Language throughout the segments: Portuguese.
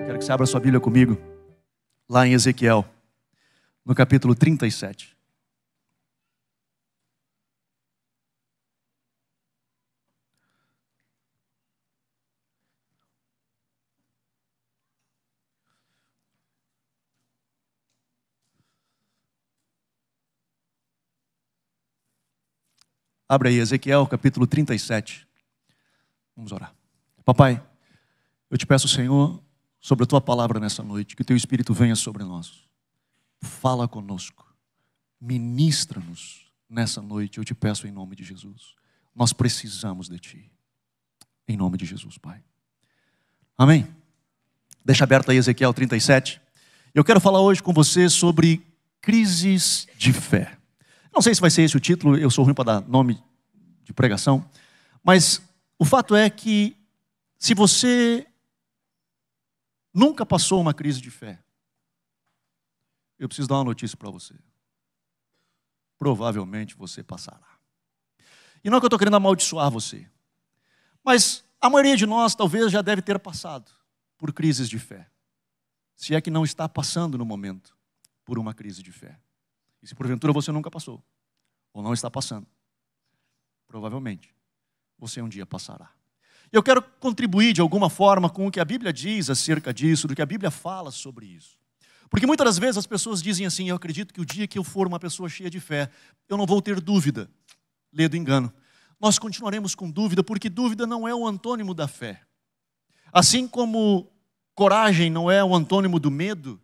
Quero que você abra sua Bíblia comigo, lá em Ezequiel, no capítulo 37. Abra aí, Ezequiel, capítulo 37. Vamos orar. Papai, eu te peço, Senhor, sobre a Tua palavra nessa noite, que Teu Espírito venha sobre nós. Fala conosco. Ministra-nos nessa noite, eu te peço em nome de Jesus. Nós precisamos de Ti. Em nome de Jesus, Pai. Amém? Deixa aberto aí Ezequiel 37. Eu quero falar hoje com você sobre crises de fé. Não sei se vai ser esse o título, eu sou ruim para dar nome de pregação, mas o fato é que se você nunca passou uma crise de fé, eu preciso dar uma notícia para você. Provavelmente você passará. E não é que eu estou querendo amaldiçoar você, mas a maioria de nós talvez já deve ter passado por crises de fé. Se é que não está passando no momento por uma crise de fé. E se porventura você nunca passou, ou não está passando, provavelmente você um dia passará. E eu quero contribuir de alguma forma com o que a Bíblia diz acerca disso, do que a Bíblia fala sobre isso. Porque muitas das vezes as pessoas dizem assim: eu acredito que o dia que eu for uma pessoa cheia de fé, eu não vou ter dúvida. Lê do engano. Nós continuaremos com dúvida, porque dúvida não é o antônimo da fé. Assim como coragem não é o antônimo do medo,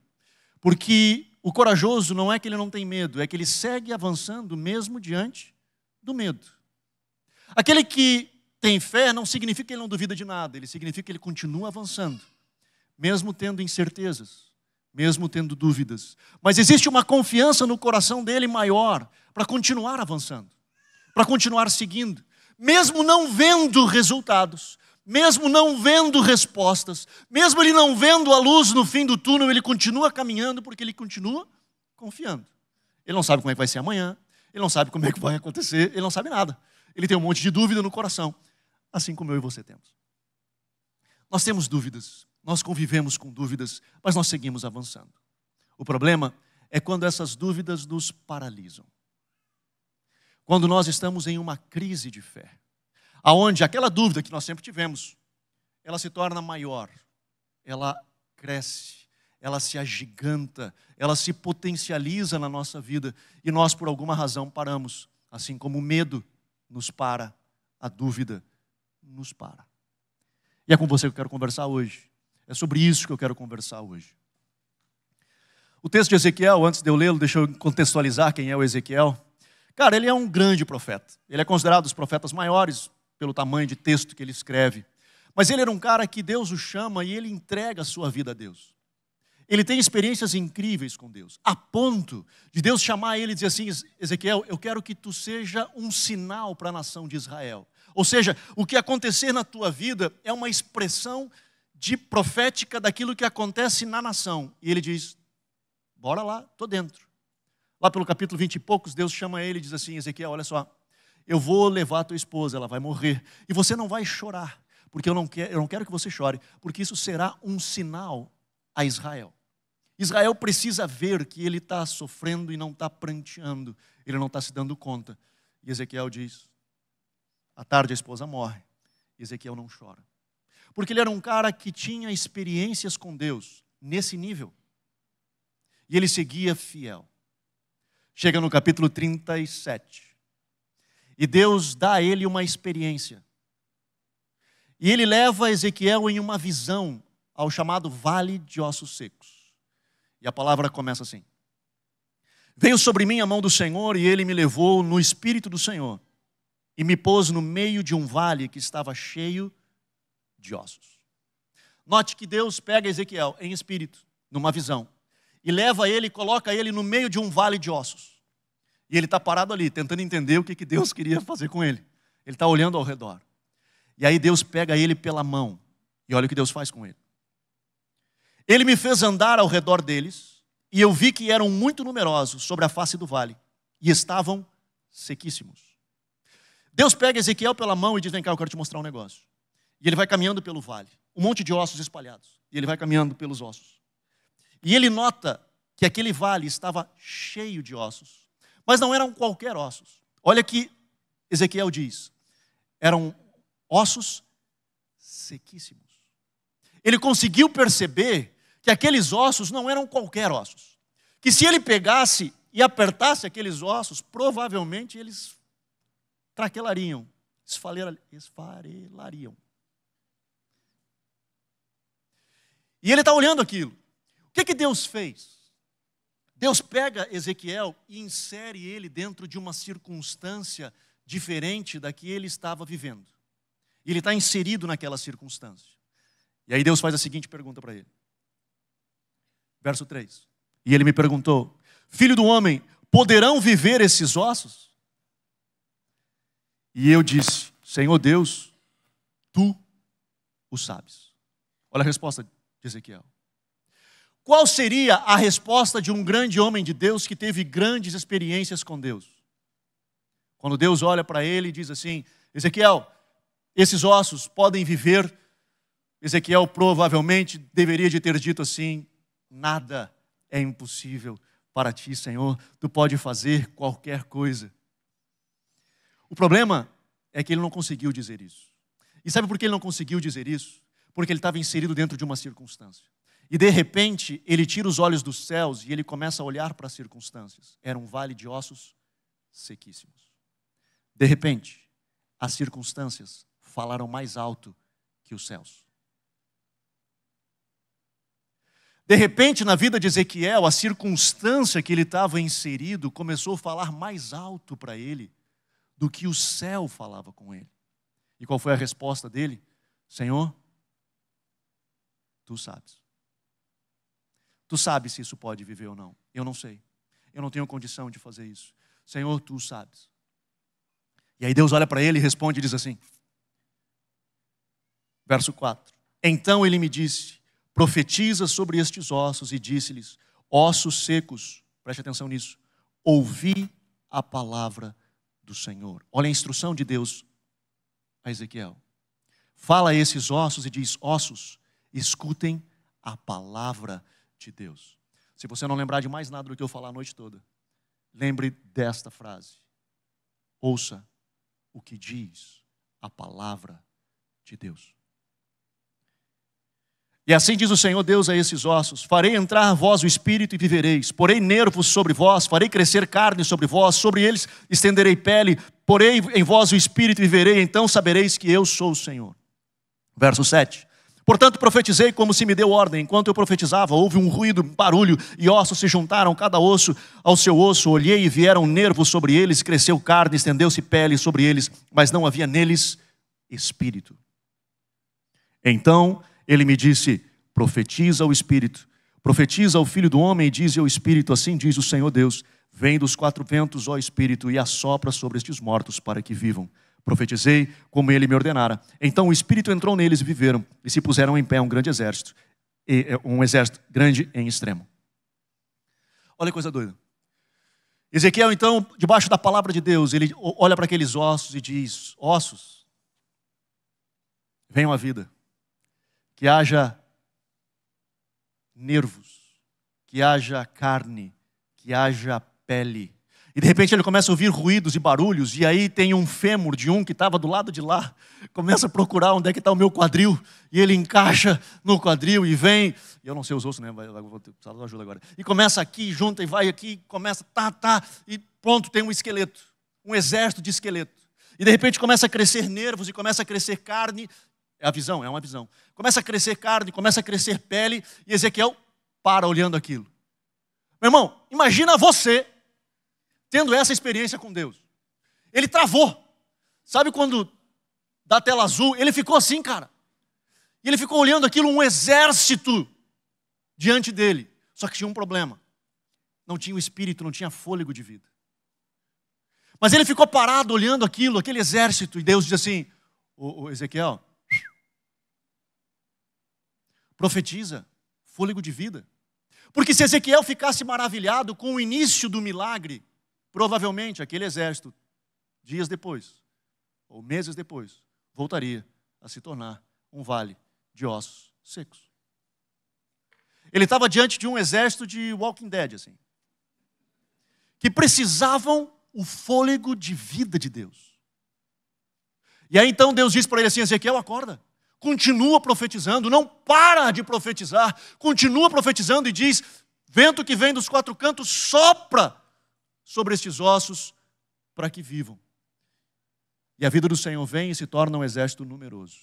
porque o corajoso não é que ele não tem medo, é que ele segue avançando mesmo diante do medo. Aquele que tem fé não significa que ele não duvida de nada, ele significa que ele continua avançando, mesmo tendo incertezas, mesmo tendo dúvidas. Mas existe uma confiança no coração dele maior para continuar avançando, para continuar seguindo, mesmo não vendo resultados, mesmo não vendo respostas, mesmo ele não vendo a luz no fim do túnel, ele continua caminhando porque ele continua confiando. Ele não sabe como é que vai ser amanhã, ele não sabe como é que vai acontecer, ele não sabe nada. Ele tem um monte de dúvida no coração, assim como eu e você temos. Nós temos dúvidas, nós convivemos com dúvidas, mas nós seguimos avançando. O problema é quando essas dúvidas nos paralisam. Quando nós estamos em uma crise de fé, aonde aquela dúvida que nós sempre tivemos, ela se torna maior, ela cresce, ela se agiganta, ela se potencializa na nossa vida e nós por alguma razão paramos, assim como o medo nos para, a dúvida nos para. E é com você que eu quero conversar hoje, é sobre isso que eu quero conversar hoje. O texto de Ezequiel, antes de eu lê-lo, deixa eu contextualizar quem é o Ezequiel. Cara, ele é um grande profeta, ele é considerado um dos profetas maiores, pelo tamanho de texto que ele escreve. Mas ele era um cara que Deus o chama e ele entrega a sua vida a Deus. Ele tem experiências incríveis com Deus, a ponto de Deus chamar ele e dizer assim: Ezequiel, eu quero que tu seja um sinal para a nação de Israel. Ou seja, o que acontecer na tua vida é uma expressão de profética daquilo que acontece na nação. E ele diz: bora lá, estou dentro. Lá pelo capítulo 20 e poucos, Deus chama ele e diz assim: Ezequiel, olha só, eu vou levar a tua esposa, ela vai morrer, e você não vai chorar, porque eu não quero que você chore, porque isso será um sinal a Israel. Israel precisa ver que ele está sofrendo e não está pranteando, ele não está se dando conta. E Ezequiel diz: à tarde a esposa morre, e Ezequiel não chora, porque ele era um cara que tinha experiências com Deus nesse nível, e ele seguia fiel. Chega no capítulo 37, e Deus dá a ele uma experiência. E ele leva Ezequiel em uma visão ao chamado Vale de Ossos Secos. E a palavra começa assim: veio sobre mim a mão do Senhor, e ele me levou no Espírito do Senhor, e me pôs no meio de um vale que estava cheio de ossos. Note que Deus pega Ezequiel em espírito, numa visão, e leva ele, coloca ele no meio de um vale de ossos. E ele está parado ali, tentando entender o que Deus queria fazer com ele. Ele está olhando ao redor. E aí Deus pega ele pela mão, e olha o que Deus faz com ele. Ele me fez andar ao redor deles, e eu vi que eram muito numerosos sobre a face do vale, e estavam sequíssimos. Deus pega Ezequiel pela mão e diz, vem cá, eu quero te mostrar um negócio. E ele vai caminhando pelo vale, um monte de ossos espalhados. E ele vai caminhando pelos ossos. E ele nota que aquele vale estava cheio de ossos. Mas não eram qualquer ossos. Olha que Ezequiel diz, eram ossos sequíssimos. Ele conseguiu perceber que aqueles ossos não eram qualquer ossos. Que se ele pegasse e apertasse aqueles ossos, provavelmente eles traquelariam, esfarelariam. E ele está olhando aquilo. O que Deus fez? Deus pega Ezequiel e insere ele dentro de uma circunstância diferente da que ele estava vivendo. E ele está inserido naquela circunstância. E aí Deus faz a seguinte pergunta para ele. Verso 3. E ele me perguntou, filho do homem, poderão viver esses ossos? E eu disse, Senhor Deus, tu o sabes. Olha a resposta de Ezequiel. Qual seria a resposta de um grande homem de Deus que teve grandes experiências com Deus? Quando Deus olha para ele e diz assim, Ezequiel, esses ossos podem viver? Ezequiel provavelmente deveria de ter dito assim, nada é impossível para ti, Senhor, tu pode fazer qualquer coisa. O problema é que ele não conseguiu dizer isso. E sabe por que ele não conseguiu dizer isso? Porque ele estava inserido dentro de uma circunstância. E de repente, ele tira os olhos dos céus e ele começa a olhar para as circunstâncias. Era um vale de ossos sequíssimos. De repente, as circunstâncias falaram mais alto que os céus. De repente, na vida de Ezequiel, a circunstância que ele estava inserido começou a falar mais alto para ele do que o céu falava com ele. E qual foi a resposta dele? Senhor, tu sabes. Tu sabes se isso pode viver ou não. Eu não sei. Eu não tenho condição de fazer isso. Senhor, tu sabes. E aí Deus olha para ele e responde e diz assim. Verso 4. Então ele me disse, profetiza sobre estes ossos e disse-lhes, ossos secos, preste atenção nisso, ouvi a palavra do Senhor. Olha a instrução de Deus a Ezequiel. Fala a esses ossos e diz, ossos, escutem a palavra de Deus. Se você não lembrar de mais nada do que eu falar a noite toda, lembre desta frase. Ouça o que diz a palavra de Deus. E assim diz o Senhor Deus a esses ossos, farei entrar vós o espírito e vivereis, porei nervos sobre vós, farei crescer carne sobre vós, sobre eles estenderei pele, porei em vós o espírito e viverei, então sabereis que eu sou o Senhor. Verso 7. Portanto, profetizei como se me deu ordem. Enquanto eu profetizava, houve um ruído, um barulho, e ossos se juntaram, cada osso ao seu osso. Olhei e vieram nervos sobre eles, cresceu carne, estendeu-se pele sobre eles, mas não havia neles espírito. Então ele me disse, profetiza o espírito, profetiza ao filho do homem e diz ao espírito, assim diz o Senhor Deus, vem dos quatro ventos, ó espírito, e assopra sobre estes mortos para que vivam. Profetizei como ele me ordenara. Então o Espírito entrou neles e viveram, e se puseram em pé um exército grande em extremo. Olha que coisa doida. Ezequiel, então, debaixo da palavra de Deus, ele olha para aqueles ossos e diz, ossos, venham à vida, que haja nervos, que haja carne, que haja pele. E de repente ele começa a ouvir ruídos e barulhos, e aí tem um fêmur de um que estava do lado de lá, começa a procurar onde é que está o meu quadril, e ele encaixa no quadril e vem, e eu não sei os ossos, né? Vou precisar de ajuda agora. E começa aqui, junta e vai aqui, começa, e pronto, tem um esqueleto, um exército de esqueleto. E de repente começa a crescer nervos e começa a crescer carne, é uma visão. Começa a crescer carne, começa a crescer pele, e Ezequiel para olhando aquilo. Meu irmão, imagina você tendo essa experiência com Deus. Ele travou. Sabe quando dá tela azul? Ele ficou assim, cara. E ele ficou olhando aquilo, um exército diante dele. Só que tinha um problema. Não tinha o espírito, não tinha fôlego de vida. Mas ele ficou parado olhando aquilo, aquele exército. E Deus diz assim, o Ezequiel, profetiza fôlego de vida. Porque se Ezequiel ficasse maravilhado com o início do milagre, provavelmente aquele exército, dias depois, ou meses depois, voltaria a se tornar um vale de ossos secos. Ele estava diante de um exército de Walking Dead, assim, que precisavam o fôlego de vida de Deus. E aí então Deus diz para ele assim: Ezequiel, acorda, continua profetizando, não para de profetizar, continua profetizando e diz: vento que vem dos quatro cantos sopra sobre estes ossos para que vivam. E a vida do Senhor vem e se torna um exército numeroso.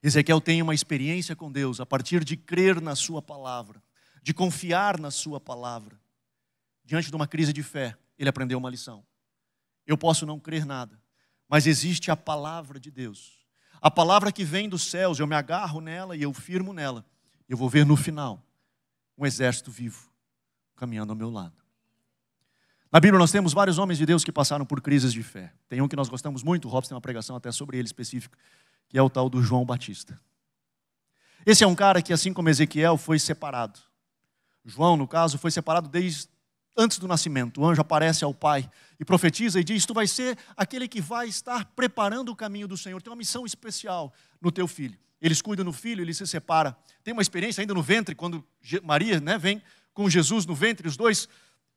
Ezequiel tem uma experiência com Deus a partir de crer na sua palavra, de confiar na sua palavra. Diante de uma crise de fé, ele aprendeu uma lição. Eu posso não crer nada, mas existe a palavra de Deus. A palavra que vem dos céus, eu me agarro nela e eu firmo nela. Eu vou ver no final um exército vivo caminhando ao meu lado. Na Bíblia nós temos vários homens de Deus que passaram por crises de fé. Tem um que nós gostamos muito, o Robson tem uma pregação até sobre ele específico, que é o tal do João Batista. Esse é um cara que, assim como Ezequiel, foi separado. João, no caso, foi separado desde antes do nascimento. O anjo aparece ao pai e profetiza e diz: tu vai ser aquele que vai estar preparando o caminho do Senhor. Tem uma missão especial no teu filho. Eles cuidam do filho, ele se separa. Tem uma experiência ainda no ventre, quando Maria, vem com Jesus no ventre, os dois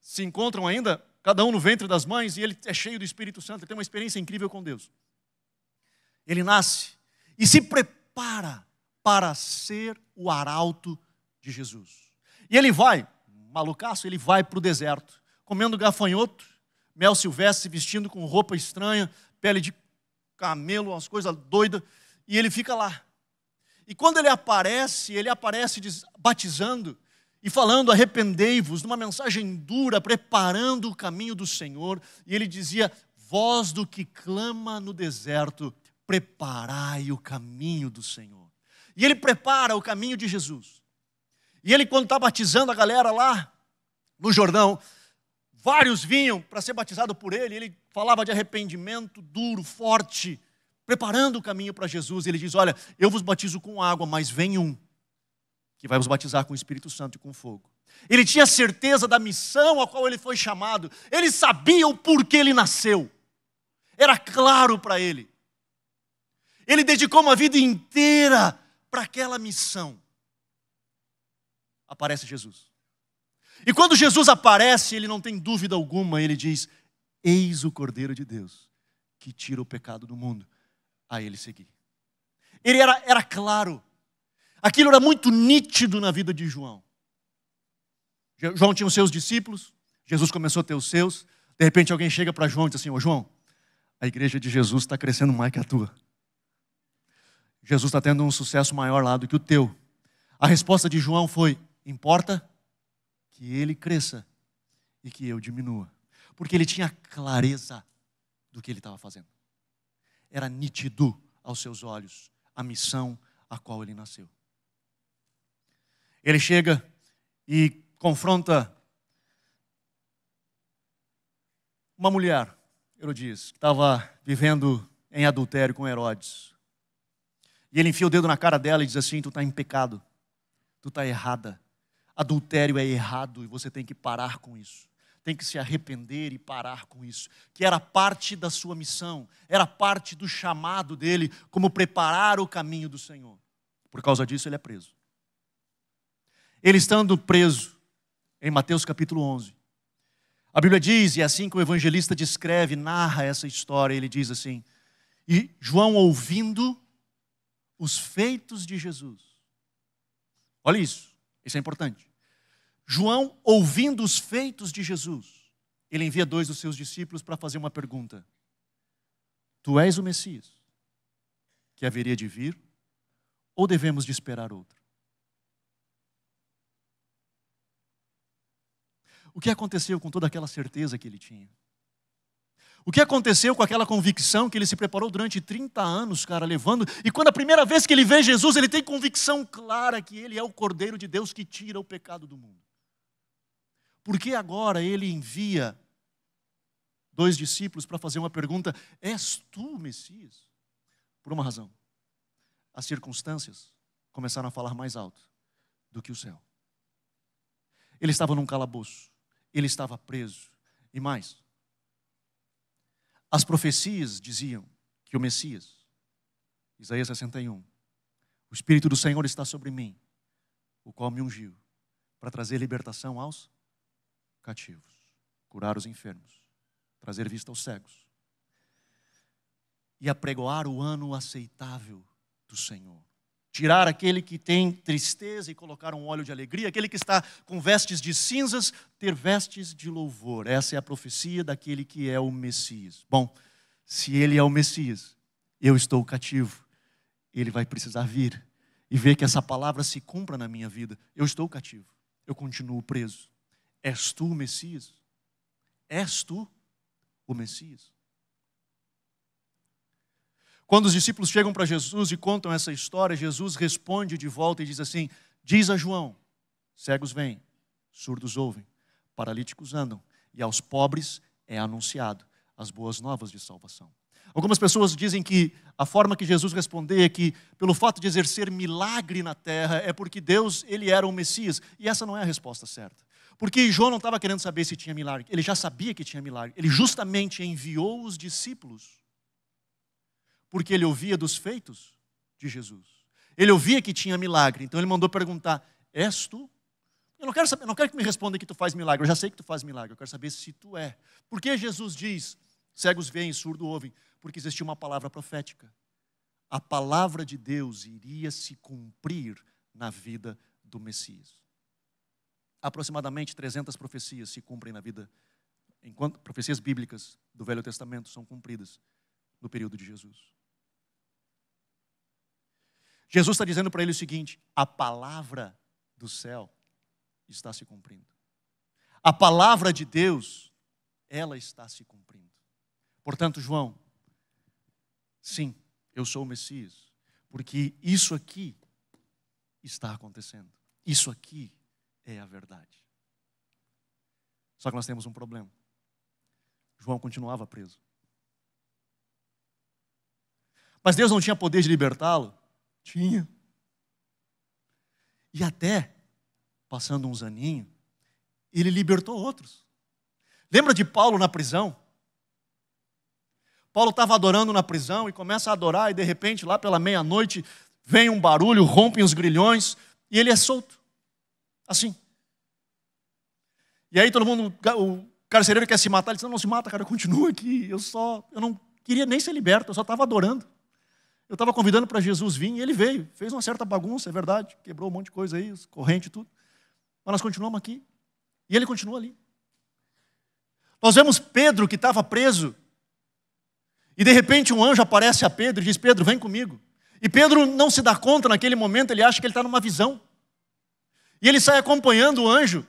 se encontram ainda, cada um no ventre das mães, e ele é cheio do Espírito Santo. Ele tem uma experiência incrível com Deus. Ele nasce e se prepara para ser o arauto de Jesus. E ele vai, malucaço, ele vai para o deserto, comendo gafanhoto, mel silvestre, vestindo com roupa estranha, pele de camelo, umas coisas doidas, e ele fica lá. E quando ele aparece batizando e falando: arrependei-vos, numa mensagem dura, preparando o caminho do Senhor. E ele dizia: voz do que clama no deserto, preparai o caminho do Senhor. E ele prepara o caminho de Jesus. E ele, quando está batizando a galera lá no Jordão, vários vinham para ser batizado por ele. Ele falava de arrependimento duro, forte, preparando o caminho para Jesus. Ele diz: olha, eu vos batizo com água, mas vem um que vai vos batizar com o Espírito Santo e com fogo. Ele tinha certeza da missão a qual ele foi chamado. Ele sabia o porquê ele nasceu. Era claro para ele. Ele dedicou uma vida inteira para aquela missão. Aparece Jesus. E quando Jesus aparece, ele não tem dúvida alguma, ele diz: eis o Cordeiro de Deus, que tira o pecado do mundo. A ele seguir. Ele era claro. Aquilo era muito nítido na vida de João. João tinha os seus discípulos, Jesus começou a ter os seus. De repente alguém chega para João e diz assim: ô João, a igreja de Jesus está crescendo mais que a tua. Jesus está tendo um sucesso maior lá do que o teu. A resposta de João foi: importa que ele cresça e que eu diminua. Porque ele tinha clareza do que ele estava fazendo. Era nítido aos seus olhos a missão a qual ele nasceu. Ele chega e confronta uma mulher, Herodias, que estava vivendo em adultério com Herodes. E ele enfia o dedo na cara dela e diz assim: tu está em pecado, tu está errada. Adultério é errado e você tem que parar com isso. Tem que se arrepender e parar com isso. Que era parte da sua missão, era parte do chamado dele, como preparar o caminho do Senhor. Por causa disso ele é preso. Ele estando preso, em Mateus capítulo 11, a Bíblia diz, e é assim que o evangelista descreve, narra essa história, ele diz assim: e João, ouvindo os feitos de Jesus. Olha isso é importante. João, ouvindo os feitos de Jesus, ele envia 2 dos seus discípulos para fazer uma pergunta: tu és o Messias, que haveria de vir, ou devemos de esperar outro? O que aconteceu com toda aquela certeza que ele tinha? O que aconteceu com aquela convicção que ele se preparou durante 30 anos, cara, levando? E quando a primeira vez que ele vê Jesus, ele tem convicção clara que ele é o Cordeiro de Deus que tira o pecado do mundo. Por que agora ele envia 2 discípulos para fazer uma pergunta: és tu o Messias? Por uma razão: as circunstâncias começaram a falar mais alto do que o céu. Ele estava num calabouço, ele estava preso, e mais, As profecias diziam que o Messias, Isaías 61, o Espírito do Senhor está sobre mim, o qual me ungiu para trazer libertação aos cativos, curar os enfermos, trazer vista aos cegos e apregoar o ano aceitável do Senhor. Tirar aquele que tem tristeza e colocar um óleo de alegria, aquele que está com vestes de cinzas, ter vestes de louvor. Essa é a profecia daquele que é o Messias. Bom, se ele é o Messias, eu estou cativo, ele vai precisar vir e ver que essa palavra se cumpra na minha vida. Eu estou cativo, eu continuo preso. És tu o Messias? És tu o Messias? Quando os discípulos chegam para Jesus e contam essa história, Jesus responde de volta e diz assim: diz a João, cegos vêm, surdos ouvem, paralíticos andam, e aos pobres é anunciado as boas novas de salvação. Algumas pessoas dizem que a forma que Jesus respondeu é que, pelo fato de exercer milagre na terra, é porque Deus, ele era o Messias. E essa não é a resposta certa. Porque João não estava querendo saber se tinha milagre, ele já sabia que tinha milagre. Ele justamente enviou os discípulos porque ele ouvia dos feitos de Jesus. Ele ouvia que tinha milagre, então ele mandou perguntar: és tu? Eu não quero saber, não quero que me responda que tu faz milagre, eu já sei que tu faz milagre, eu quero saber se tu é. Por que Jesus diz, cegos veem, surdo ouvem? Porque existia uma palavra profética. A palavra de Deus iria se cumprir na vida do Messias. Aproximadamente 300 profecias se cumprem na vida, enquanto profecias bíblicas do Velho Testamento são cumpridas no período de Jesus. Jesus está dizendo para ele o seguinte: a palavra do céu está se cumprindo. A palavra de Deus, ela está se cumprindo. Portanto, João, sim, eu sou o Messias, porque isso aqui está acontecendo. Isso aqui é a verdade. Só que nós temos um problema. João continuava preso. Mas Deus não tinha poder de libertá-lo? Tinha. E até, passando uns aninhos, ele libertou outros. Lembra de Paulo na prisão? Paulo estava adorando na prisão e começa a adorar e de repente, lá pela meia-noite, vem um barulho, rompem os grilhões e ele é solto. Assim. E aí todo mundo, o carcereiro quer se matar, ele diz: não se mata, cara, continua aqui. Eu não queria nem ser liberto, eu só estava adorando. Eu estava convidando para Jesus vir e ele veio. Fez uma certa bagunça, é verdade. Quebrou um monte de coisa aí, corrente e tudo. Mas nós continuamos aqui. E ele continua ali. Nós vemos Pedro que estava preso. E de repente um anjo aparece a Pedro e diz: Pedro, vem comigo. E Pedro não se dá conta naquele momento, ele acha que ele está numa visão. E ele sai acompanhando o anjo.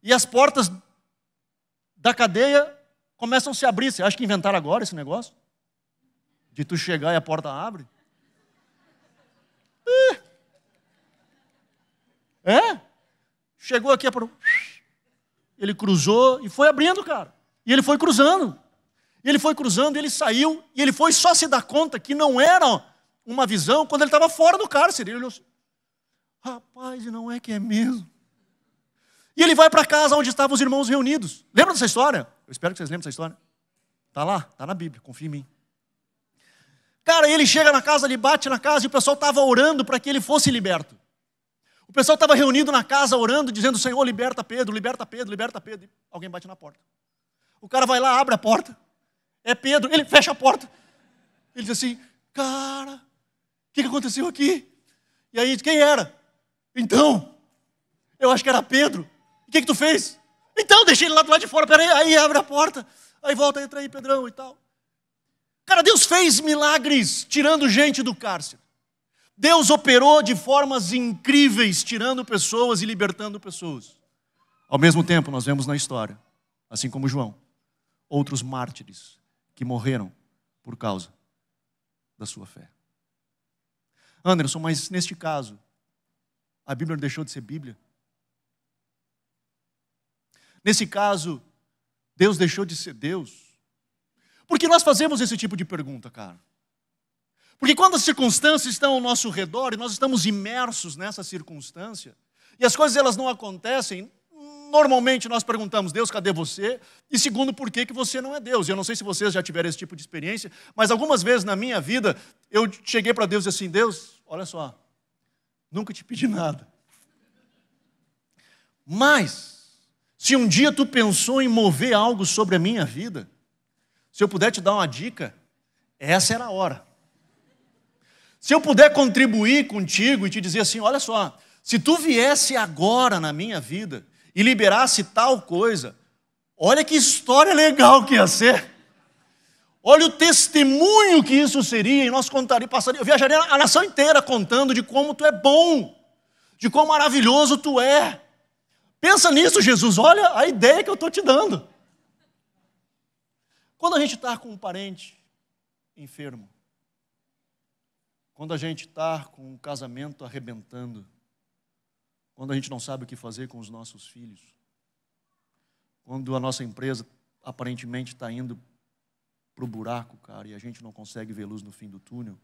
E as portas da cadeia começam a se abrir. Você acha que inventaram agora esse negócio? De tu chegar e a porta abre? Chegou aqui, ele cruzou e foi abrindo, cara. E ele foi cruzando. E ele foi cruzando, e ele saiu, e ele foi só se dar conta que não era uma visão quando ele estava fora do cárcere. Ele olhou assim: rapaz, e não é que é mesmo? E ele vai para casa onde estavam os irmãos reunidos. Lembra dessa história? Eu espero que vocês lembrem dessa história. Está lá, está na Bíblia, confia em mim. Cara, ele chega na casa, ele bate na casa e o pessoal estava orando para que ele fosse liberto. O pessoal estava reunido na casa orando, dizendo: Senhor, liberta Pedro, liberta Pedro, liberta Pedro. E alguém bate na porta. O cara vai lá, abre a porta. É Pedro, ele fecha a porta. Ele diz assim: cara, o que aconteceu aqui? E aí, quem era? Então, eu acho que era Pedro. O que tu fez? Então, deixei ele lá do lado de fora, peraí, aí abre a porta. Aí volta, entra aí, Pedrão e tal. Cara, Deus fez milagres tirando gente do cárcere. Deus operou de formas incríveis, tirando pessoas e libertando pessoas. Ao mesmo tempo, nós vemos na história, assim como João, outros mártires que morreram por causa da sua fé. Anderson, mas neste caso, a Bíblia deixou de ser Bíblia? Nesse caso, Deus deixou de ser Deus? Por que nós fazemos esse tipo de pergunta, cara? Porque quando as circunstâncias estão ao nosso redor e nós estamos imersos nessa circunstância, e as coisas elas não acontecem, normalmente nós perguntamos, Deus, cadê você? E segundo, por que você não é Deus? Eu não sei se vocês já tiveram esse tipo de experiência, mas algumas vezes na minha vida, eu cheguei para Deus e disse assim, Deus, olha só, nunca te pedi nada. Mas, se um dia tu pensou em mover algo sobre a minha vida, se eu puder te dar uma dica, essa era a hora. Se eu puder contribuir contigo e te dizer assim, olha só, se tu viesse agora na minha vida e liberasse tal coisa, olha que história legal que ia ser. Olha o testemunho que isso seria, e nós eu viajaria a nação inteira contando de como tu é bom, de quão maravilhoso tu é. Pensa nisso, Jesus, olha a ideia que eu estou te dando. Quando a gente está com um parente enfermo, quando a gente está com um casamento arrebentando, quando a gente não sabe o que fazer com os nossos filhos, quando a nossa empresa aparentemente está indo para o buraco, cara, e a gente não consegue ver luz no fim do túnel,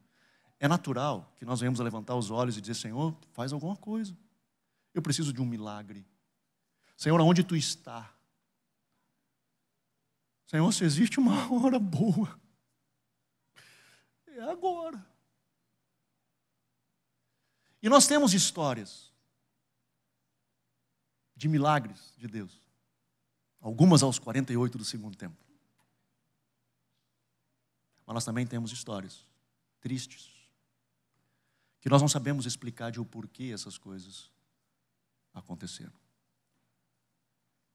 é natural que nós venhamos a levantar os olhos e dizer, Senhor, faz alguma coisa. Eu preciso de um milagre. Senhor, aonde tu está? Senhor, se existe uma hora boa, é agora. E nós temos histórias de milagres de Deus. Algumas aos 48 do segundo tempo. Mas nós também temos histórias tristes, que nós não sabemos explicar de o porquê essas coisas aconteceram.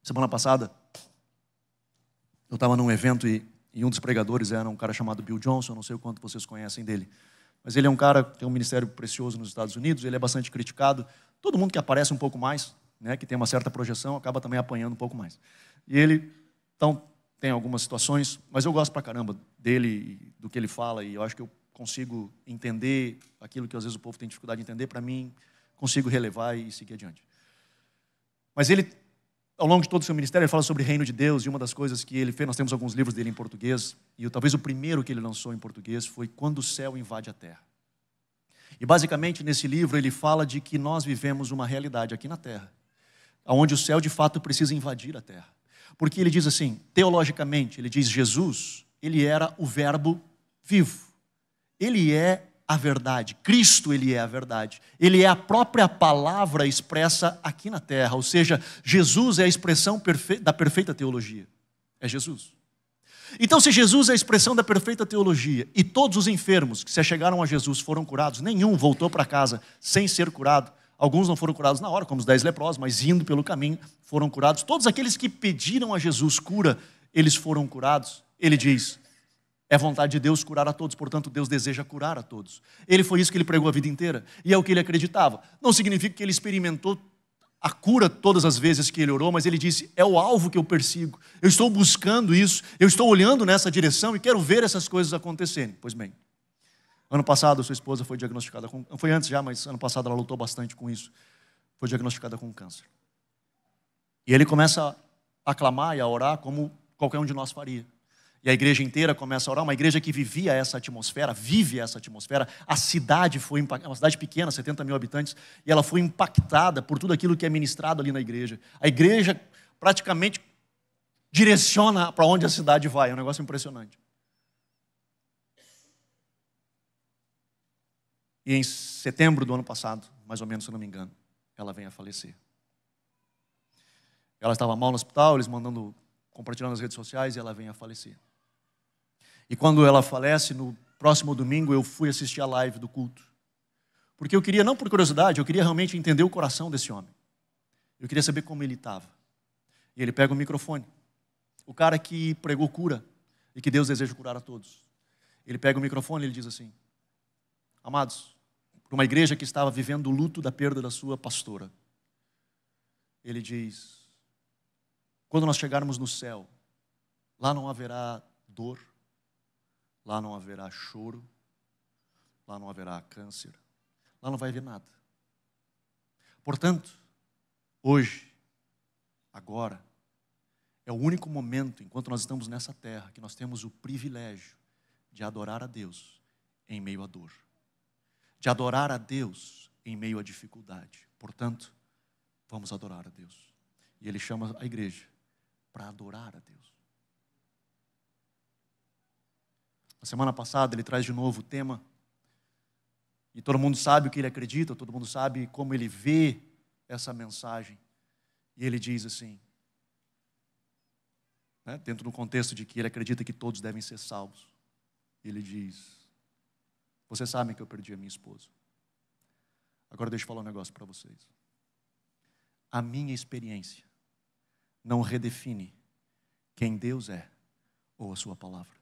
Semana passada, eu estava num evento e um dos pregadores era um cara chamado Bill Johnson, não sei o quanto vocês conhecem dele. Mas ele é um cara que tem um ministério precioso nos Estados Unidos, ele é bastante criticado. Todo mundo que aparece um pouco mais, né, que tem uma certa projeção, acaba também apanhando um pouco mais. E ele, então, tem algumas situações, mas eu gosto pra caramba dele, do que ele fala, e eu acho que eu consigo entender aquilo que às vezes o povo tem dificuldade de entender, para mim, consigo relevar e seguir adiante. Mas ele, ao longo de todo o seu ministério, ele fala sobre o reino de Deus, e uma das coisas que ele fez, nós temos alguns livros dele em português, e talvez o primeiro que ele lançou em português foi Quando o Céu Invade a Terra. E basicamente nesse livro ele fala de que nós vivemos uma realidade aqui na Terra, onde o céu de fato precisa invadir a Terra. Porque ele diz assim, teologicamente, ele diz Jesus, ele era o verbo vivo. Ele é a verdade. Cristo, ele é a verdade. Ele é a própria palavra expressa aqui na terra. Ou seja, Jesus é a expressão da perfeita teologia. É Jesus. Então, se Jesus é a expressão da perfeita teologia e todos os enfermos que se achegaram a Jesus foram curados, nenhum voltou para casa sem ser curado. Alguns não foram curados na hora, como os 10 leprosos, mas indo pelo caminho foram curados. Todos aqueles que pediram a Jesus cura, eles foram curados. Ele diz, é vontade de Deus curar a todos, portanto Deus deseja curar a todos. Ele foi isso que ele pregou a vida inteira, e é o que ele acreditava. Não significa que ele experimentou a cura todas as vezes que ele orou, mas ele disse, é o alvo que eu persigo. Eu estou buscando isso, eu estou olhando nessa direção e quero ver essas coisas acontecerem. Pois bem, ano passado, sua esposa foi diagnosticada com... Foi antes já, mas ano passado ela lutou bastante com isso. Foi diagnosticada com câncer. E ele começa a clamar e a orar como qualquer um de nós faria. E a igreja inteira começa a orar, uma igreja que vivia essa atmosfera, vive essa atmosfera. A cidade foi impactada, uma cidade pequena, 70 mil habitantes, e ela foi impactada por tudo aquilo que é ministrado ali na igreja. A igreja praticamente direciona para onde a cidade vai, é um negócio impressionante. E em setembro do ano passado, mais ou menos, se eu não me engano, ela vem a falecer. Ela estava mal no hospital, eles compartilhando nas redes sociais, e ela vem a falecer. E quando ela falece, no próximo domingo, eu fui assistir a live do culto. Porque eu queria, não por curiosidade, eu queria realmente entender o coração desse homem. Eu queria saber como ele estava. E ele pega o microfone. O cara que pregou cura, e que Deus deseja curar a todos. Ele pega o microfone e ele diz assim, amados, para uma igreja que estava vivendo o luto da perda da sua pastora, ele diz, quando nós chegarmos no céu, lá não haverá dor, lá não haverá choro, lá não haverá câncer, lá não vai haver nada. Portanto, hoje, agora, é o único momento, enquanto nós estamos nessa terra, que nós temos o privilégio de adorar a Deus em meio à dor. De adorar a Deus em meio à dificuldade. Portanto, vamos adorar a Deus. E ele chama a igreja para adorar a Deus. Na semana passada ele traz de novo o tema. E todo mundo sabe o que ele acredita, todo mundo sabe como ele vê essa mensagem. E ele diz assim, né, dentro do contexto de que ele acredita que todos devem ser salvos. Ele diz, vocês sabem que eu perdi a minha esposa. Agora deixa eu falar um negócio para vocês. A minha experiência não redefine quem Deus é ou a sua palavra.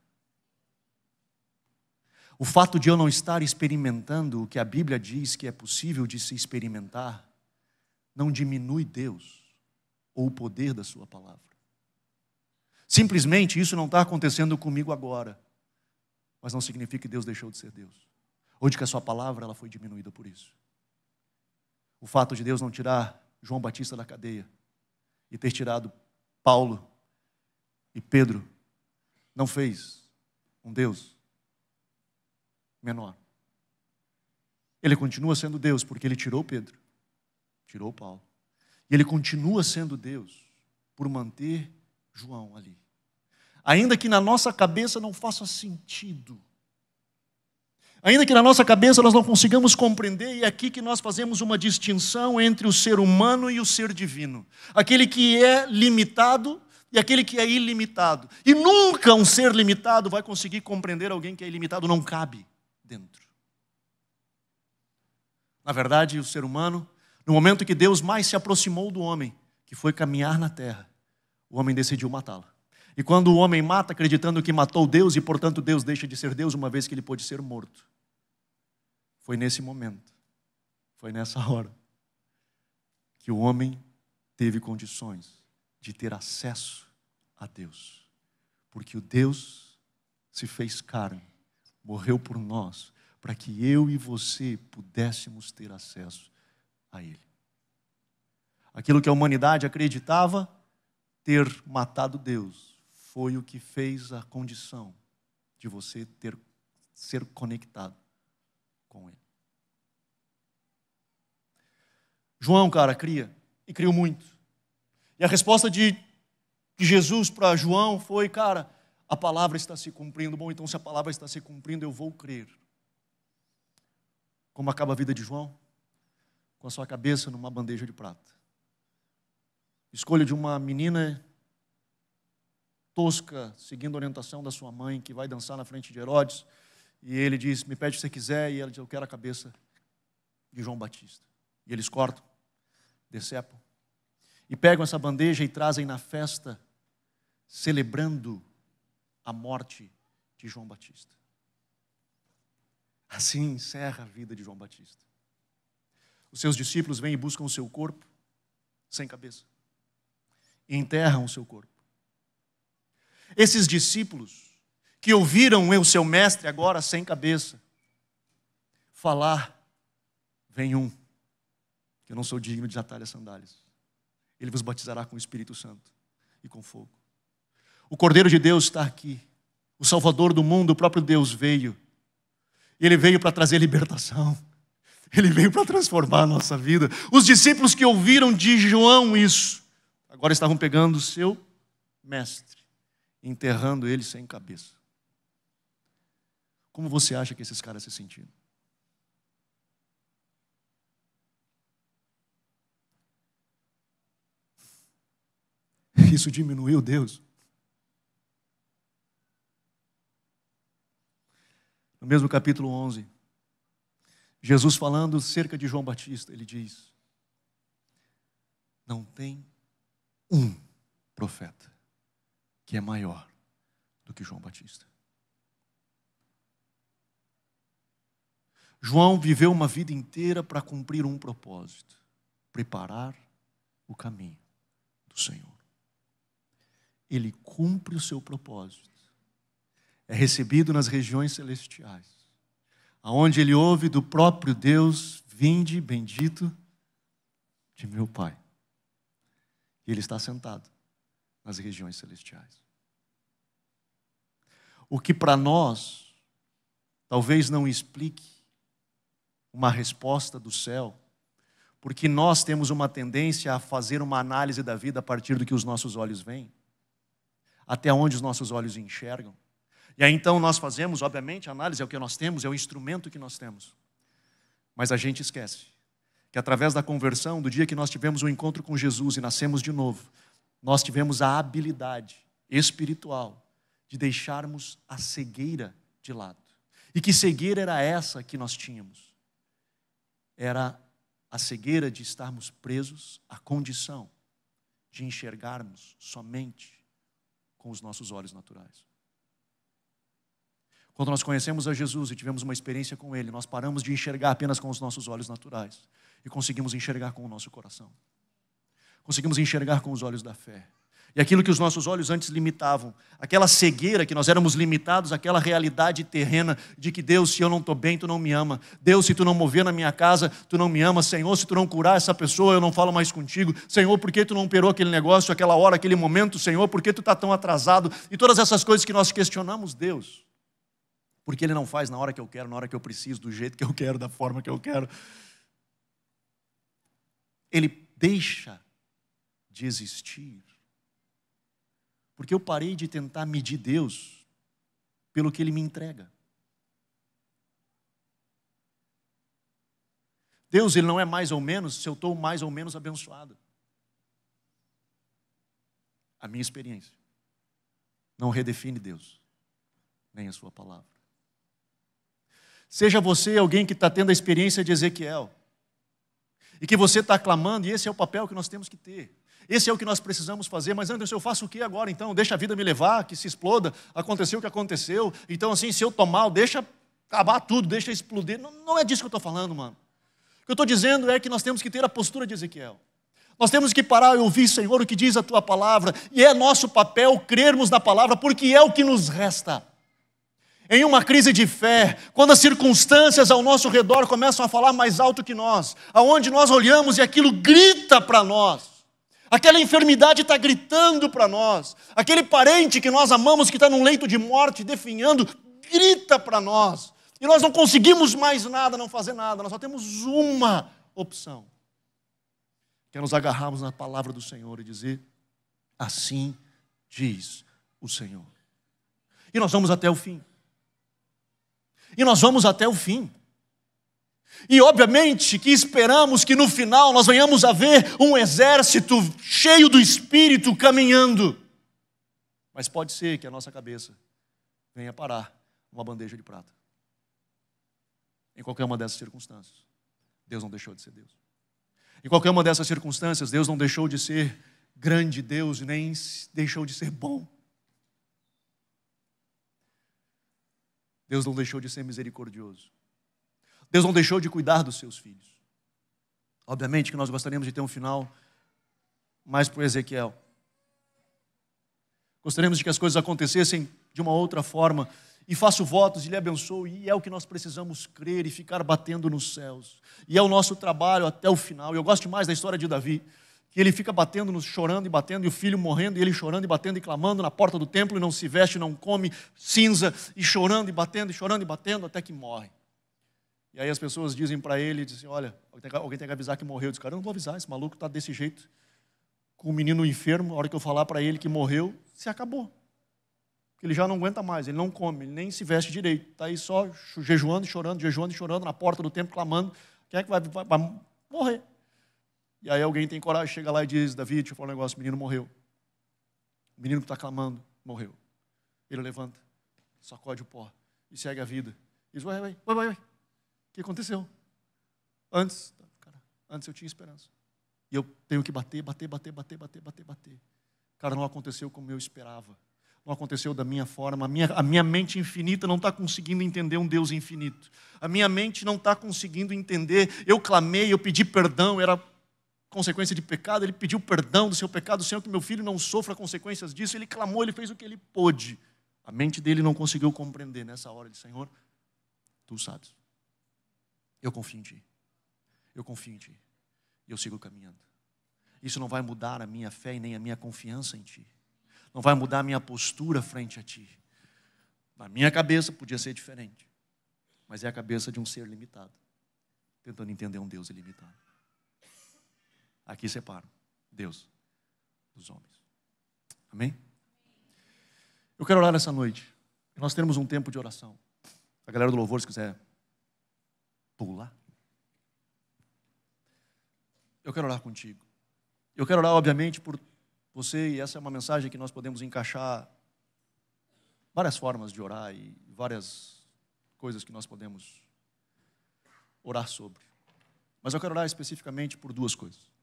O fato de eu não estar experimentando o que a Bíblia diz que é possível de se experimentar, não diminui Deus ou o poder da sua palavra. Simplesmente isso não está acontecendo comigo agora, mas não significa que Deus deixou de ser Deus, ou de que a sua palavra ela foi diminuída por isso. O fato de Deus não tirar João Batista da cadeia e ter tirado Paulo e Pedro não fez um Deus menor. Ele continua sendo Deus porque ele tirou Pedro, tirou Paulo. E ele continua sendo Deus por manter João ali. Ainda que na nossa cabeça não faça sentido. Ainda que na nossa cabeça nós não consigamos compreender, e é aqui que nós fazemos uma distinção entre o ser humano e o ser divino. Aquele que é limitado e aquele que é ilimitado. E nunca um ser limitado vai conseguir compreender alguém que é ilimitado, não cabe dentro. Na verdade, o ser humano, no momento que Deus mais se aproximou do homem, que foi caminhar na terra, o homem decidiu matá-lo. E quando o homem mata, acreditando que matou Deus, e portanto Deus deixa de ser Deus, uma vez que ele pôde ser morto. Foi nesse momento, foi nessa hora, que o homem teve condições de ter acesso a Deus. Porque o Deus se fez carne, morreu por nós, para que eu e você pudéssemos ter acesso a Ele. Aquilo que a humanidade acreditava ter matado Deus, foi o que fez a condição de você ser conectado com Ele. João, cara, cria, e criou muito. E a resposta de Jesus para João foi, cara, a palavra está se cumprindo. Bom, então se a palavra está se cumprindo, eu vou crer. Como acaba a vida de João? Com a sua cabeça numa bandeja de prata. Escolha de uma menina tosca, seguindo a orientação da sua mãe, que vai dançar na frente de Herodes, e ele diz, me pede o que você quiser, e ela diz, eu quero a cabeça de João Batista. E eles cortam, decepam, e pegam essa bandeja e trazem na festa, celebrando a morte de João Batista. Assim encerra a vida de João Batista. Os seus discípulos vêm e buscam o seu corpo, sem cabeça, e enterram o seu corpo. Esses discípulos que ouviram o seu mestre agora sem cabeça falar, vem um, que eu não sou digno de desatar as sandálias. Ele vos batizará com o Espírito Santo e com fogo. O Cordeiro de Deus está aqui. O Salvador do mundo, o próprio Deus veio. E Ele veio para trazer libertação. Ele veio para transformar a nossa vida. Os discípulos que ouviram de João isso, agora estavam pegando o seu mestre, enterrando ele sem cabeça. Como você acha que esses caras se sentiram? Isso diminuiu Deus? No mesmo capítulo 11, Jesus falando acerca de João Batista, ele diz, não tem um profeta que é maior do que João Batista. João viveu uma vida inteira para cumprir um propósito, preparar o caminho do Senhor. Ele cumpre o seu propósito. É recebido nas regiões celestiais, aonde ele ouve do próprio Deus, vinde bendito de meu Pai. E ele está sentado nas regiões celestiais. O que para nós talvez não explique uma resposta do céu, Porque nós temos uma tendência a fazer uma análise da vida a partir do que os nossos olhos veem, até onde os nossos olhos enxergam. E aí então nós fazemos, obviamente, a análise é o que nós temos, é o instrumento que nós temos. Mas a gente esquece que através da conversão, do dia que nós tivemos um encontro com Jesus e nascemos de novo, nós tivemos a habilidade espiritual de deixarmos a cegueira de lado. E que cegueira era essa que nós tínhamos? Era a cegueira de estarmos presos à condição de enxergarmos somente com os nossos olhos naturais. Quando nós conhecemos a Jesus e tivemos uma experiência com Ele, nós paramos de enxergar apenas com os nossos olhos naturais e conseguimos enxergar com o nosso coração. Conseguimos enxergar com os olhos da fé. E aquilo que os nossos olhos antes limitavam, aquela cegueira que nós éramos limitados, aquela realidade terrena de que Deus, se eu não estou bem, Tu não me ama. Deus, se Tu não mover na minha casa, Tu não me ama. Senhor, se Tu não curar essa pessoa, eu não falo mais contigo. Senhor, por que Tu não operou aquele negócio, aquela hora, aquele momento? Senhor, por que Tu está tão atrasado? E todas essas coisas que nós questionamos Deus. Porque Ele não faz na hora que eu quero, na hora que eu preciso, do jeito que eu quero, da forma que eu quero. Ele deixa de existir. Porque eu parei de tentar medir Deus pelo que Ele me entrega. Deus, Ele não é mais ou menos se eu estou mais ou menos abençoado. A minha experiência não redefine Deus, nem a sua palavra. Seja você alguém que está tendo a experiência de Ezequiel, e que você está clamando, e esse é o papel que nós temos que ter. Esse é o que nós precisamos fazer, mas Anderson, eu faço o que agora então? Deixa a vida me levar, que se exploda, aconteceu o que aconteceu, então assim, se eu estou mal, deixa acabar tudo, deixa explodir. Não é disso que eu estou falando, mano. O que eu estou dizendo é que nós temos que ter a postura de Ezequiel. Nós temos que parar e ouvir, Senhor, o que diz a Tua palavra, e é nosso papel crermos na palavra, porque é o que nos resta. Em uma crise de fé, quando as circunstâncias ao nosso redor começam a falar mais alto que nós, aonde nós olhamos e aquilo grita para nós, aquela enfermidade está gritando para nós, aquele parente que nós amamos que está num leito de morte, definhando, grita para nós, e nós não conseguimos mais nada, não fazer nada, nós só temos uma opção, que é nos agarrarmos na palavra do Senhor e dizer, assim diz o Senhor. E nós vamos até o fim. E nós vamos até o fim. E obviamente que esperamos que no final nós venhamos a ver um exército cheio do Espírito caminhando. Mas pode ser que a nossa cabeça venha parar uma bandeja de prata. Em qualquer uma dessas circunstâncias, Deus não deixou de ser Deus. Em qualquer uma dessas circunstâncias, Deus não deixou de ser grande Deus, nem deixou de ser bom. Deus não deixou de ser misericordioso. Deus não deixou de cuidar dos seus filhos. Obviamente que nós gostaríamos de ter um final mais para o Ezequiel. Gostaríamos de que as coisas acontecessem de uma outra forma. E faço votos e lhe abençoo. E é o que nós precisamos crer e ficar batendo nos céus. E é o nosso trabalho até o final. E eu gosto mais da história de Davi. Que ele fica batendo, chorando e batendo, e o filho morrendo, e ele chorando e batendo e clamando na porta do templo, e não se veste, não come, cinza, e chorando e batendo, até que morre. E aí as pessoas dizem para ele, dizem, olha, alguém tem que avisar que morreu. Eu disse, cara, eu não vou avisar, esse maluco está desse jeito, com o menino enfermo, a hora que eu falar para ele que morreu, se acabou. Porque ele já não aguenta mais, ele não come, ele nem se veste direito, está aí só jejuando e chorando, na porta do templo, clamando, quem é que vai morrer? E aí alguém tem coragem, chega lá e diz, Davi, deixa eu falar um negócio, o menino morreu. O menino que está clamando, morreu. Ele levanta, sacode o pó e segue a vida. E diz, vai. O que aconteceu? Antes eu tinha esperança. E eu tenho que bater. Cara, não aconteceu como eu esperava. Não aconteceu da minha forma. A minha mente infinita não está conseguindo entender um Deus infinito. A minha mente não está conseguindo entender. Eu clamei, eu pedi perdão, era consequência de pecado, ele pediu perdão do seu pecado, Senhor, que meu filho não sofra consequências disso, ele clamou, ele fez o que ele pôde. A mente dele não conseguiu compreender nessa hora, ele disse, Senhor, Tu sabes, eu confio em Ti, e eu sigo caminhando. Isso não vai mudar a minha fé e nem a minha confiança em Ti, não vai mudar a minha postura frente a Ti. Na minha cabeça podia ser diferente, mas é a cabeça de um ser limitado, tentando entender um Deus ilimitado. Aqui separam Deus dos homens. Amém? Eu quero orar nessa noite. Nós temos um tempo de oração. A galera do louvor, se quiser pular. Eu quero orar contigo. Eu quero orar, obviamente, por você, e essa é uma mensagem que nós podemos encaixar várias formas de orar e várias coisas que nós podemos orar sobre. Mas eu quero orar especificamente por duas coisas.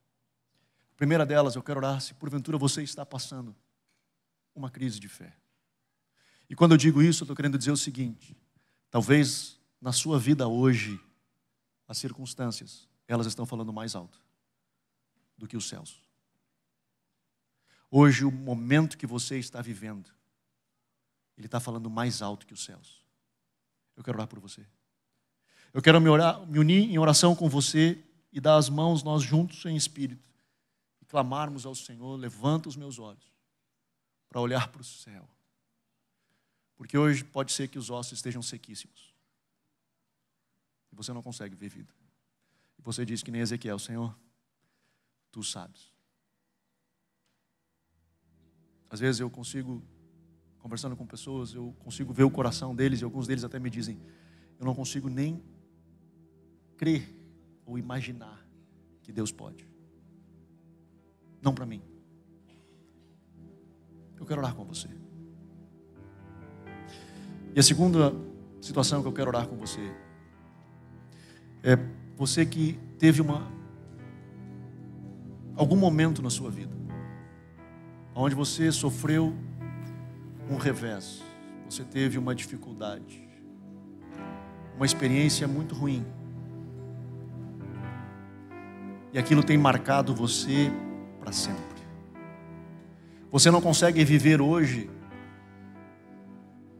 A primeira delas, eu quero orar se porventura você está passando uma crise de fé. E quando eu digo isso, eu estou querendo dizer o seguinte: talvez na sua vida hoje, as circunstâncias, elas estão falando mais alto do que os céus. Hoje, o momento que você está vivendo, ele está falando mais alto que os céus. Eu quero orar por você. Eu quero me unir em oração com você e dar as mãos nós juntos em espírito e clamarmos ao Senhor: levanta os meus olhos para olhar para o céu. Porque hoje pode ser que os ossos estejam sequíssimos. E você não consegue ver vida. E você diz que nem Ezequiel: Senhor, Tu sabes. Às vezes eu consigo, conversando com pessoas, eu consigo ver o coração deles, e alguns deles até me dizem: eu não consigo nem crer ou imaginar que Deus pode. Não para mim. Eu quero orar com você. E a segunda situação que eu quero orar com você é você que teve algum momento na sua vida onde você sofreu um revés, você teve uma dificuldade, uma experiência muito ruim, e aquilo tem marcado você para sempre. Você não consegue viver hoje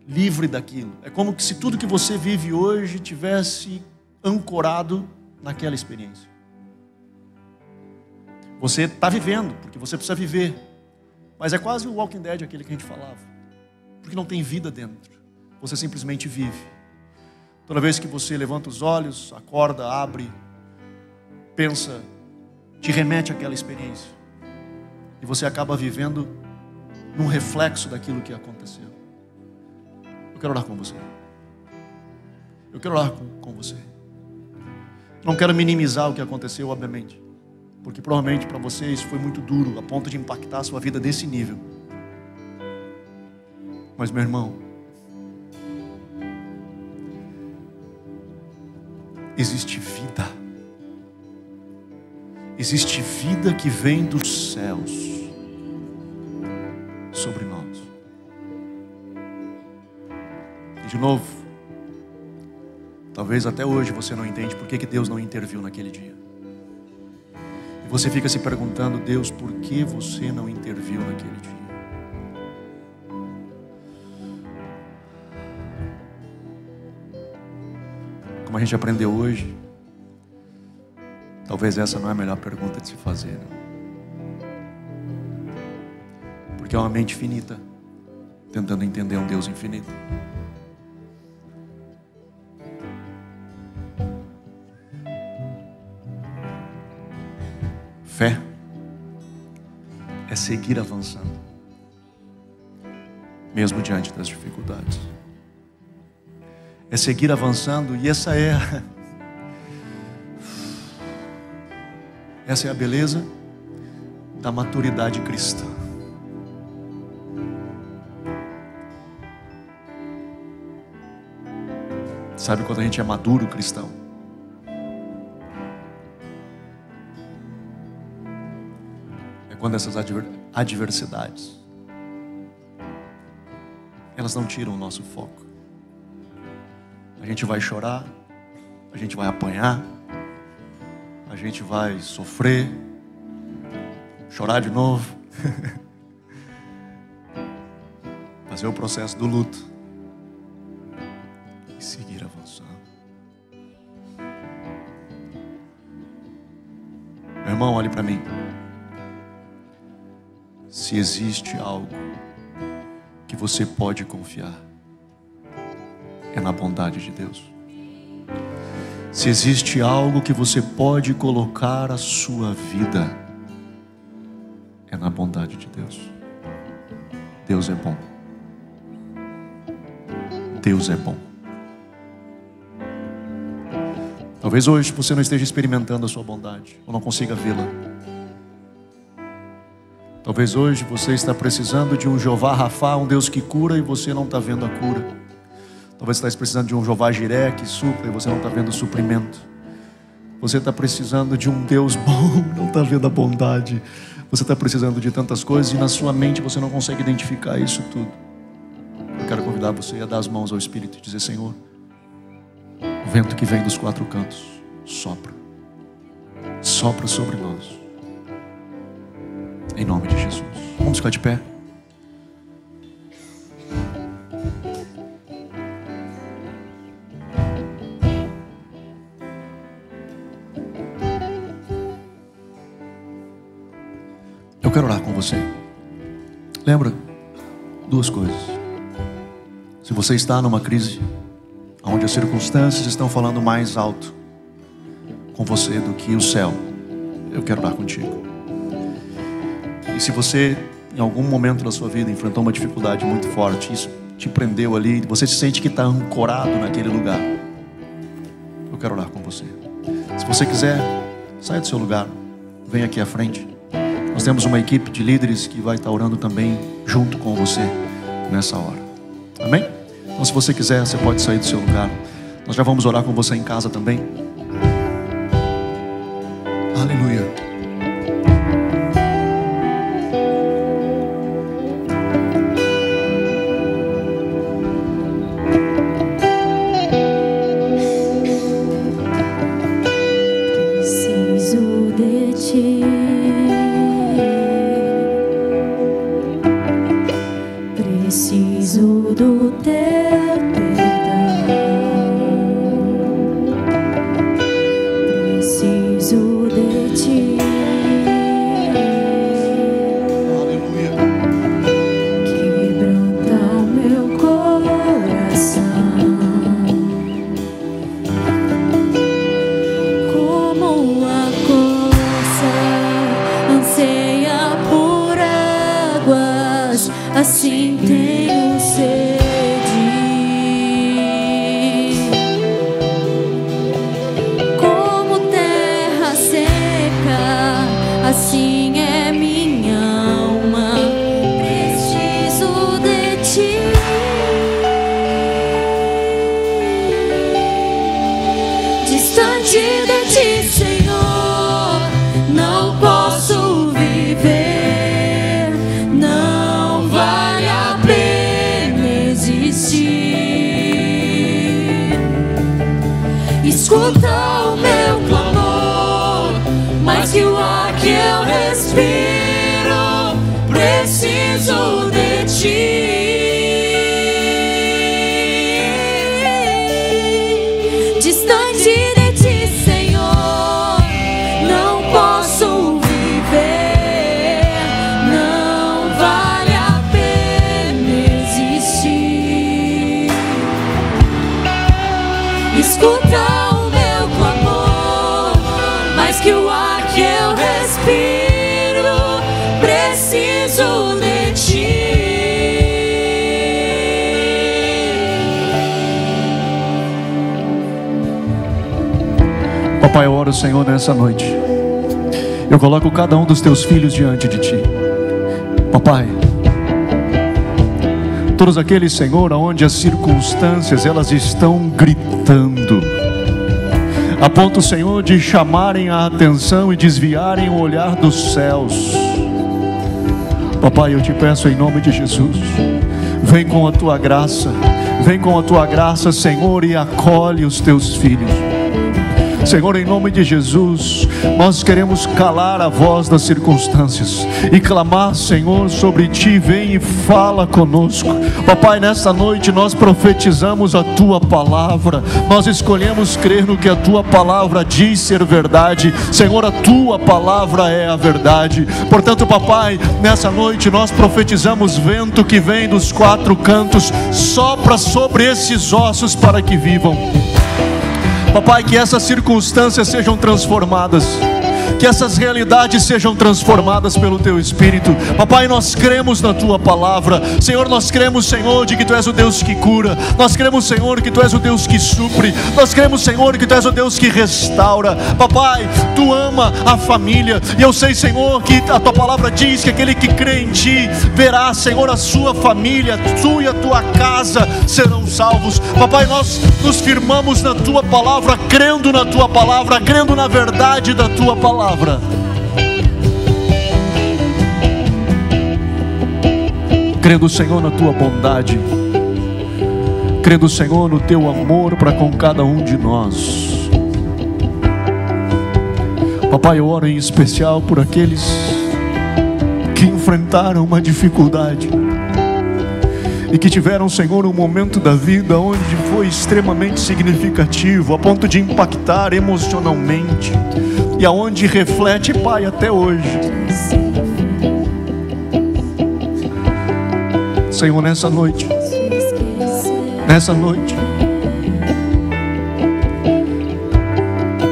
livre daquilo. É como se tudo que você vive hoje tivesse ancorado naquela experiência. Você está vivendo, porque você precisa viver, mas é quase o Walking Dead, aquele que a gente falava, porque não tem vida dentro. Você simplesmente vive. Toda vez que você levanta os olhos, acorda, abre, pensa, te remete àquela experiência, e você acaba vivendo num reflexo daquilo que aconteceu. Eu quero orar com você. Eu quero orar com você. Não quero minimizar o que aconteceu, obviamente, porque provavelmente para você isso foi muito duro, a ponto de impactar a sua vida desse nível. Mas, meu irmão, existe vida. Existe vida que vem dos céus sobre nós. E de novo, talvez até hoje você não entende por que Deus não interviu naquele dia. E você fica se perguntando: Deus, por que você não interviu naquele dia? Como a gente aprendeu hoje, talvez essa não é a melhor pergunta de se fazer, né? Porque é uma mente finita tentando entender um Deus infinito. Fé é seguir avançando, mesmo diante das dificuldades. É seguir avançando, e essa é a beleza da maturidade cristã. Sabe quando a gente é maduro cristão? É quando essas adversidades, elas não tiram o nosso foco. A gente vai chorar, a gente vai apanhar, a gente vai sofrer, chorar de novo, fazer o processo do luto e seguir avançando. Meu irmão, olhe para mim. Se existe algo que você pode confiar, é na bondade de Deus. Se existe algo que você pode colocar a sua vida, é na bondade de Deus. Deus é bom. Deus é bom. Talvez hoje você não esteja experimentando a sua bondade, ou não consiga vê-la. Talvez hoje você está precisando de um Jeová Rafá, um Deus que cura, e você não está vendo a cura. Talvez você está precisando de um Jeová Jiré que supra, e você não está vendo o suprimento. Você está precisando de um Deus bom, não está vendo a bondade. Você está precisando de tantas coisas e na sua mente você não consegue identificar isso tudo. Eu quero convidar você a dar as mãos ao Espírito e dizer: Senhor, o vento que vem dos quatro cantos, sopra. Sopra sobre nós. Em nome de Jesus. Vamos ficar de pé. Eu quero orar com você. Lembra? Duas coisas. Se você está numa crise onde as circunstâncias estão falando mais alto com você do que o céu, eu quero orar contigo. E se você em algum momento da sua vida enfrentou uma dificuldade muito forte, isso te prendeu ali, você se sente que está ancorado naquele lugar, eu quero orar com você. Se você quiser, saia do seu lugar, vem aqui à frente. Nós temos uma equipe de líderes que vai estar orando também junto com você nessa hora. Amém? Então, se você quiser, você pode sair do seu lugar. Nós já vamos orar com você em casa também. Aleluia. Preciso de ti. Preciso do teu perdão. Preciso de ti. Aleluia. Quebranta o meu coração. Como a corça anseia por águas, assim tenho sede. Como terra seca, assim é minha alma. Preciso de ti. Distante de ti, Senhor, não posso viver. Não vale a pena existir. Escuta o meu clamor, mais que o ar que eu respiro. Preciso de ti. Distante de ti, Senhor, não posso viver. Não vale a pena existir. Escuta o meu clamor, mais que o ar que eu respiro. Preciso de ti. Papai, eu oro, Senhor, nessa noite. Eu coloco cada um dos teus filhos diante de ti. Papai, todos aqueles, Senhor, onde as circunstâncias elas estão gritando, a ponto, Senhor, de chamarem a atenção e desviarem o olhar dos céus. Papai, eu te peço em nome de Jesus, vem com a tua graça, vem com a tua graça, Senhor, e acolhe os teus filhos. Senhor, em nome de Jesus, nós queremos calar a voz das circunstâncias e clamar, Senhor, sobre Ti. Vem e fala conosco. Papai, nesta noite nós profetizamos a Tua palavra. Nós escolhemos crer no que a Tua palavra diz ser verdade. Senhor, a Tua palavra é a verdade. Portanto, Papai, nessa noite nós profetizamos vento que vem dos quatro cantos, sopra sobre esses ossos para que vivam. Papai, que essas circunstâncias sejam transformadas, que essas realidades sejam transformadas pelo Teu Espírito. Papai, nós cremos na Tua palavra. Senhor, nós cremos, Senhor, de que Tu és o Deus que cura. Nós cremos, Senhor, que Tu és o Deus que supre. Nós cremos, Senhor, que Tu és o Deus que restaura. Papai, Tu ama a família, e eu sei, Senhor, que a Tua palavra diz que aquele que crê em Ti verá, Senhor, a sua família, Tu e a Tua casa serão salvos. Papai, nós nos firmamos na Tua palavra, crendo na Tua palavra, crendo na verdade da Tua palavra. Crendo, Senhor, na Tua bondade, crendo, Senhor, no Teu amor para com cada um de nós. Papai, eu oro em especial por aqueles que enfrentaram uma dificuldade e que tiveram, Senhor, um momento da vida onde foi extremamente significativo, a ponto de impactar emocionalmente, e aonde reflete, Pai, até hoje. Senhor, nessa noite,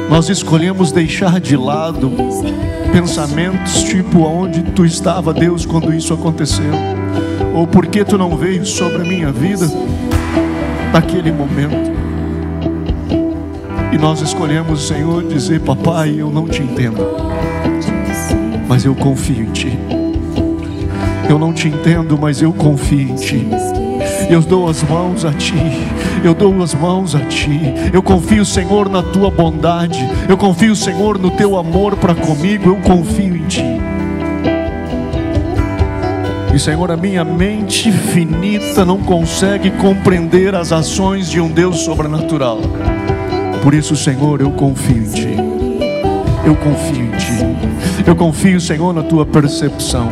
nós escolhemos deixar de lado pensamentos tipo: aonde Tu estava, Deus, quando isso aconteceu? Ou por que Tu não veio sobre a minha vida naquele momento? E nós escolhemos, Senhor, dizer: Papai, eu não Te entendo, mas eu confio em Ti. Eu não Te entendo, mas eu confio em Ti. Eu dou as mãos a Ti, eu dou as mãos a Ti. Eu confio, Senhor, na Tua bondade. Eu confio, Senhor, no Teu amor para comigo. Eu confio em Ti. E, Senhor, a minha mente finita não consegue compreender as ações de um Deus sobrenatural. Por isso, Senhor, eu confio em Ti. Eu confio em Ti. Eu confio, Senhor, na Tua percepção.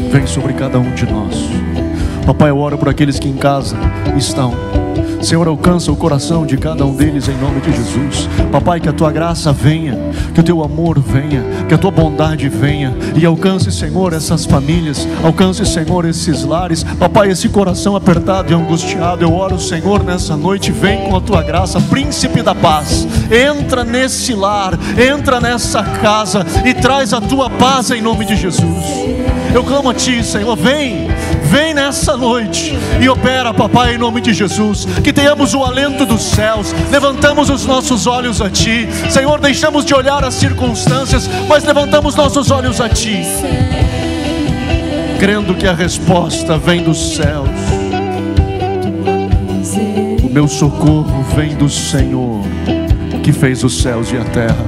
Vem sobre cada um de nós. Papai, eu oro por aqueles que em casa estão. Senhor, alcança o coração de cada um deles em nome de Jesus. Papai, que a Tua graça venha, que o Teu amor venha, que a Tua bondade venha e alcance, Senhor, essas famílias, alcance, Senhor, esses lares. Papai, esse coração apertado e angustiado, eu oro, Senhor, nessa noite, vem com a Tua graça, Príncipe da paz, entra nesse lar, entra nessa casa e traz a Tua paz em nome de Jesus. Eu clamo a Ti, Senhor, vem nessa noite e opera, Papai, em nome de Jesus. Que tenhamos o alento dos céus, levantamos os nossos olhos a Ti, Senhor, deixamos de olhar as circunstâncias, mas levantamos nossos olhos a Ti, crendo que a resposta vem dos céus. O meu socorro vem do Senhor, que fez os céus e a terra.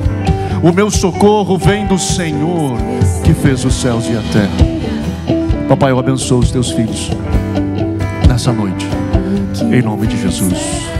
O meu socorro vem do Senhor, que fez os céus e a terra. Papai, eu abençoo os Teus filhos nessa noite, em nome de Jesus.